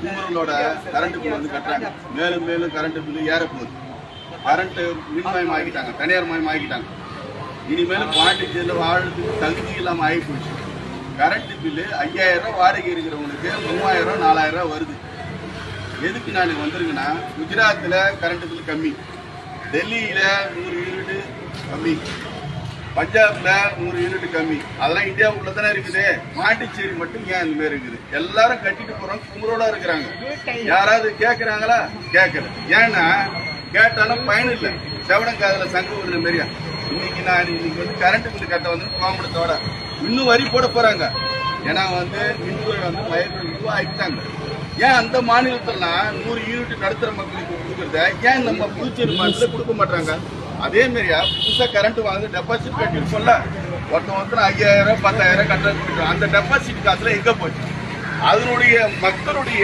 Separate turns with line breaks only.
குமரனோட current bill வந்து கட்டுறாங்க. மேலும் மேலும் கரண்ட் பில் ஏற போகுது. கரண்ட் மின்மயம் ஆகிட்டாங்க, தனியார் மயம் ஆகிட்டாங்க. இனிமேலும் பாண்டிச்சேரியில் வாழ்றதுக்கு தகுதி இல்லாமல் ஆகி போச்சு. கரண்ட் பில்லு 5000 ரூபா வாடகை இருக்கிறவங்களுக்கு 3000 ரூபா 4000 ரூபா வருது. எதுக்கு நான் வந்திருக்கேன்னா, குஜராத்தில் கரண்ட் பில் கம்மி, டெல்லியில் 100 யூனிட் கம்மி, பஞ்சாப்ல 100 யூனிட் கம்மி. அதெல்லாம் இந்தியாவுக்குள்ள தானே இருக்குது. பாண்டிச்சேரி மட்டும் ஏன் இந்த மாதிரி இருக்குது? எல்லாரும் கட்டிட்டு போறோம், குமுறோட இருக்கிறாங்க. யாராவது கேட்கறாங்களா? கேட்கல. ஏன்னா கேட்டாலும் பயன் இல்லை. செவடங்காதுல சங்கம் விடுற மாதிரியா. இன்னைக்கு வந்து கரண்ட் பில் கட்ட வந்து கோமணத்தோட இன்னும் வரி போட போறாங்க. ஏன்னா வந்து மின்துறை வந்து 1000 ரூபாய் ஆகிட்டாங்க. ஏன் அந்த மாநிலத்திலாம் 100 யூனிட் நடுத்தர மக்களுக்கு கொடுக்குறத ஏன் நம்ம புதுச்சேரி மாநிலத்தில் கொடுக்க மாட்டாங்க? அதே மாதிரியா புதுசாக கரண்ட் வாங்க டெபாசிட் கட்டிருப்போம்ல, ஒருத்தர் 5000 10,000 கட்டுறது. அந்த டெபாசிட் காசுல எங்க போச்சு? அதனுடைய மக்களுடைய